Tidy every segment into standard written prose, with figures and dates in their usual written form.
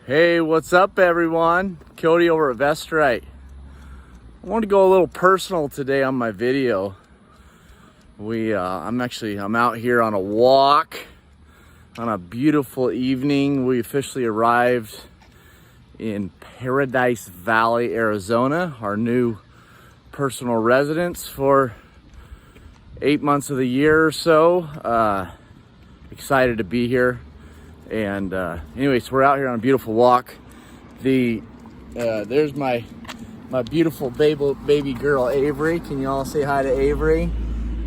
Hey, what's up everyone? Cody over at VestRight. I want to go a little personal today on my video. I'm out here on a walk on a beautiful evening. We officially arrived in Paradise Valley, Arizona, our new personal residence for 8 months of the year or so. Excited to be here. And anyways, we're out here on a beautiful walk. There's my beautiful baby girl Avery. Can you all say hi to Avery?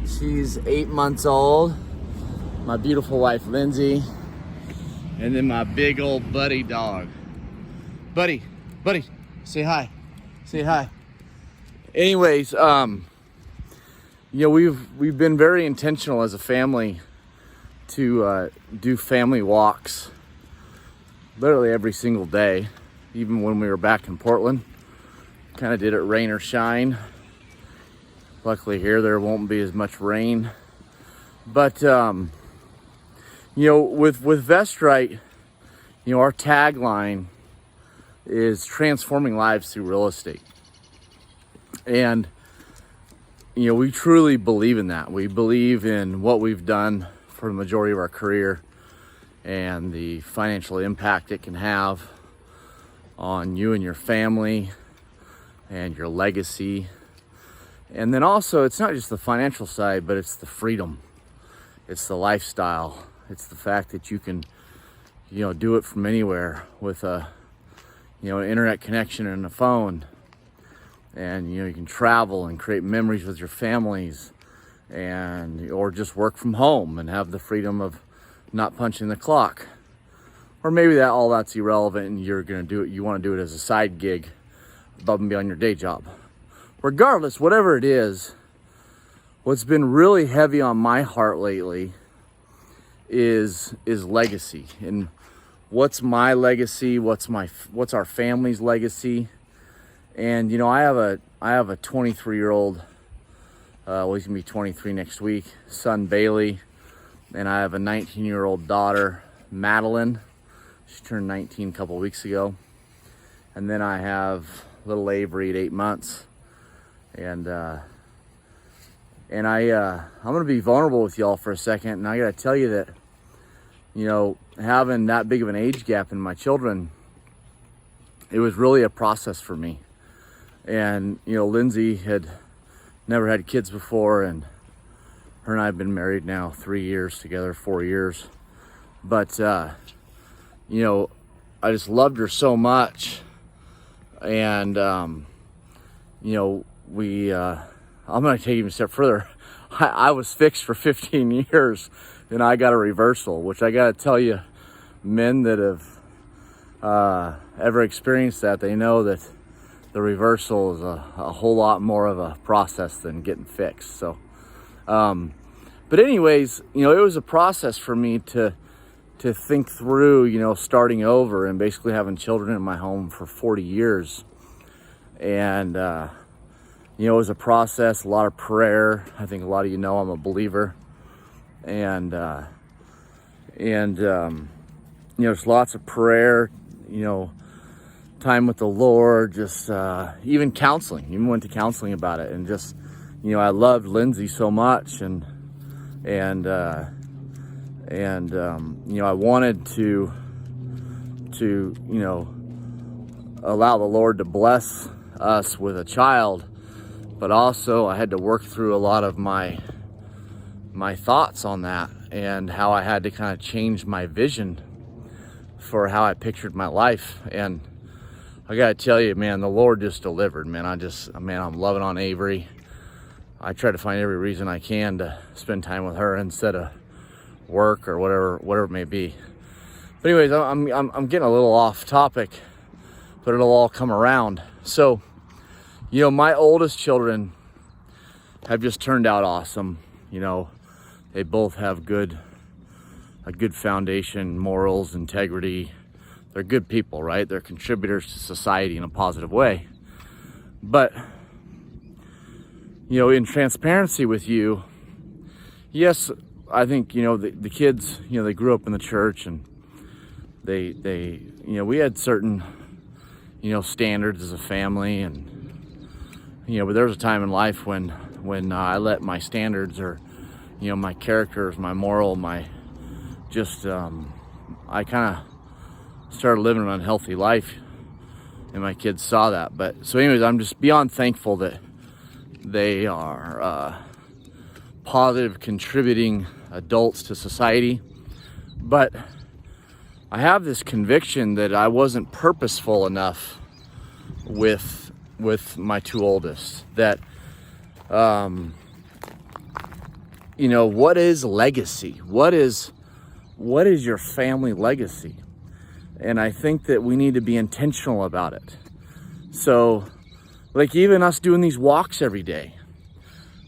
She's 8 months old. My beautiful wife Lindsay, and then my big old buddy dog. Buddy, say hi. Say hi. Anyways, we've been very intentional as a family to do family walks literally every single day, even when we were back in Portland. Kind of did it rain or shine. Luckily here there won't be as much rain, but with VestRight, our tagline is transforming lives through real estate. And we truly believe in that. We believe in what we've done for the majority of our career and the financial impact it can have on you and your family and your legacy. And then also, it's not just the financial side, but it's the freedom, it's the lifestyle, it's the fact that you can do it from anywhere with an internet connection and a phone, and you can travel and create memories with your families, or just work from home and have the freedom of not punching the clock. Or maybe that's irrelevant and you want to do it as a side gig above and beyond your day job. Regardless, whatever it is, what's been really heavy on my heart lately is legacy. And what's my legacy? What's our family's legacy? And I have a 23-year-old. He's gonna be 23 next week. Son Bailey, and I have a 19-year-old daughter, Madeline. She turned 19 a couple weeks ago. And then I have little Avery at 8 months. And I'm gonna be vulnerable with y'all for a second. And I gotta tell you that, having that big of an age gap in my children, it was really a process for me. And Lindsay had never had kids before, and her and I have been married now 3 years together, 4 years. But I just loved her so much, and I'm gonna take it even a step further. I was fixed for 15 years, and I got a reversal, which I gotta tell you, men that have ever experienced that, they know that the reversal is a whole lot more of a process than getting fixed. So, but anyways, it was a process for me to think through, starting over and basically having children in my home for 40 years. And, it was a process, a lot of prayer. I think a lot of I'm a believer. And there's lots of prayer, time with the Lord, just even counseling. Even went to counseling about it, and just I loved Lindsay so much, and I wanted to allow the Lord to bless us with a child, but also I had to work through a lot of my thoughts on that, and how I had to kind of change my vision for how I pictured my life. And I gotta tell you, man, the Lord just delivered, man. I'm loving on Avery. I try to find every reason I can to spend time with her instead of work or whatever it may be. But anyways, I'm getting a little off topic, but it'll all come around. So, my oldest children have just turned out awesome. They both have a good foundation, morals, integrity. They're good people, right? They're contributors to society in a positive way. But, in transparency with you, yes, I think, the kids, they grew up in the church, and we had certain, standards as a family, and, but there was a time in life when I let my standards, or, my characters, my moral, I kind of started living an unhealthy life, and my kids saw that. But so anyways, I'm just beyond thankful that they are positive, contributing adults to society. But I have this conviction that I wasn't purposeful enough with my two oldest. That what is legacy? What is your family legacy? And I think that we need to be intentional about it. So, like even us doing these walks every day,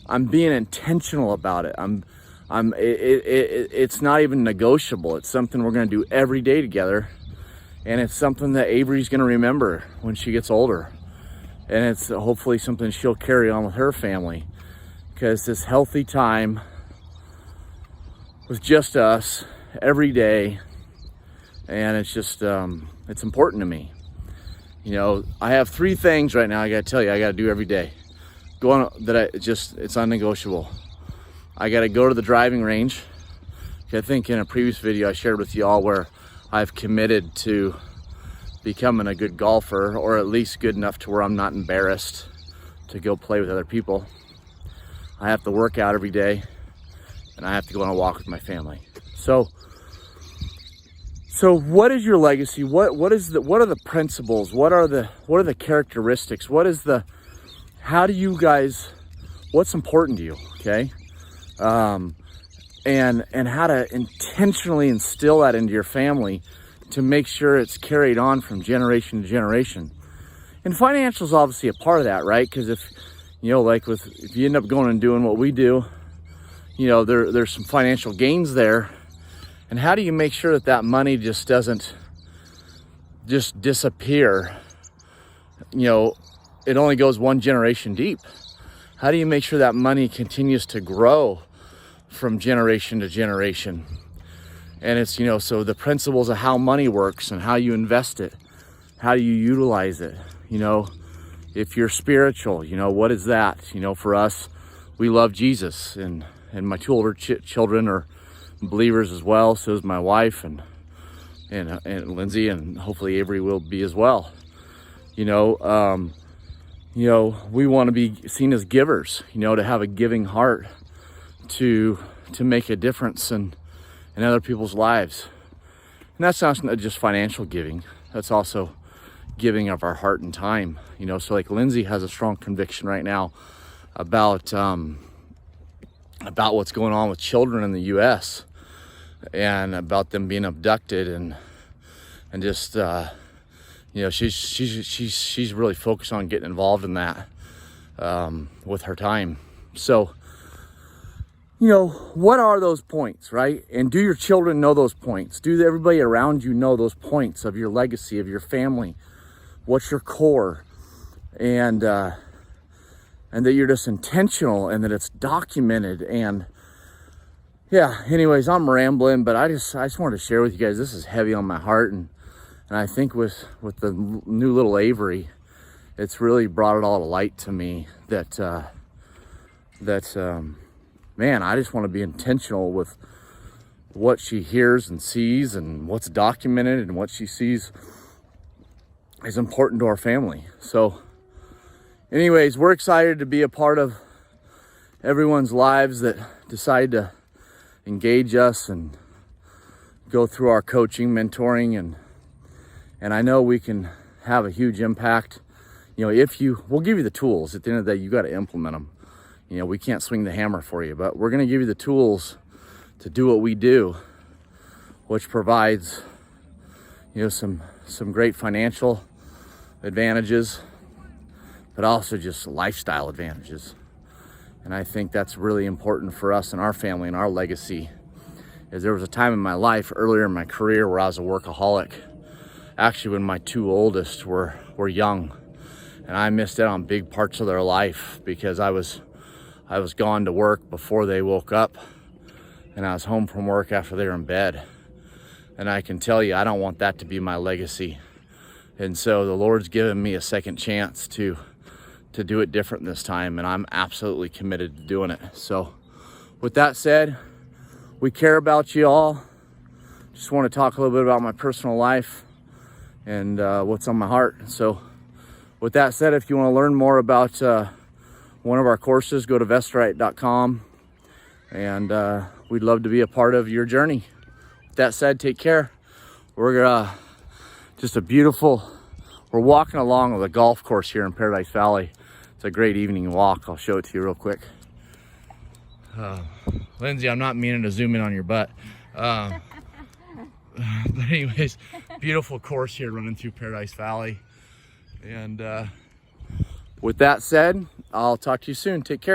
I'm being intentional about it. It's not even negotiable. It's something we're going to do every day together. And it's something that Avery's going to remember when she gets older. And it's hopefully something she'll carry on with her family. Because this healthy time with just us every day, and it's just, it's important to me. I have 3 things right now I got to tell you I got to do every day. It's unnegotiable. I got to go to the driving range. I think in a previous video I shared with you all where I've committed to becoming a good golfer, or at least good enough to where I'm not embarrassed to go play with other people. I have to work out every day, and I have to go on a walk with my family. So what is your legacy? What are the principles? What are the characteristics? what's important to you? Okay. And how to intentionally instill that into your family to make sure it's carried on from generation to generation. And financial is obviously a part of that, right? Because if you end up going and doing what we do, there's some financial gains there. And how do you make sure that money just doesn't just disappear? It only goes one generation deep. How do you make sure that money continues to grow from generation to generation? And it's, so the principles of how money works and how you invest it, how do you utilize it? If you're spiritual, what is that? For us, we love Jesus, and my 2 older children are believers as well. So is my wife and Lindsay, and hopefully Avery will be as well. We want to be seen as givers, to have a giving heart, to make a difference in other people's lives. And that's not just financial giving. That's also giving of our heart and time. So like Lindsay has a strong conviction right now about what's going on with children in the U.S. and about them being abducted, and just she's really focused on getting involved in that with her time. So what are those points, right? And do your children know those points? Do everybody around you know those points of your legacy, of your family? What's your core? And that you're just intentional, and that it's documented. And yeah, anyways, I'm rambling, but I just wanted to share with you guys, this is heavy on my heart. And I think with the new little Avery, it's really brought it all to light to me that man, I just want to be intentional with what she hears and sees, and what's documented, and what she sees is important to our family. So anyways, we're excited to be a part of everyone's lives that decide to engage us and go through our coaching, mentoring, and I know we can have a huge impact. We'll give you the tools. At the end of the day, you got to implement them. We can't swing the hammer for you, but we're going to give you the tools to do what we do, which provides, some great financial advantages, but also just lifestyle advantages. And I think that's really important for us and our family and our legacy. Is there was a time in my life earlier in my career where I was a workaholic. Actually, when my 2 oldest were young, and I missed out on big parts of their life because I was gone to work before they woke up, and I was home from work after they were in bed. And I can tell you, I don't want that to be my legacy. And so the Lord's given me a second chance to do it different this time, and I'm absolutely committed to doing it. So with that said, we care about you all. Just want to talk a little bit about my personal life and what's on my heart. So with that said, if you want to learn more about one of our courses, go to VestRight.com, and we'd love to be a part of your journey. With that said, take care. We're just we're walking along the golf course here in Paradise Valley. It's a great evening walk. I'll show it to you real quick. Lindsay, I'm not meaning to zoom in on your butt. But anyways, beautiful course here running through Paradise Valley. And with that said, I'll talk to you soon. Take care.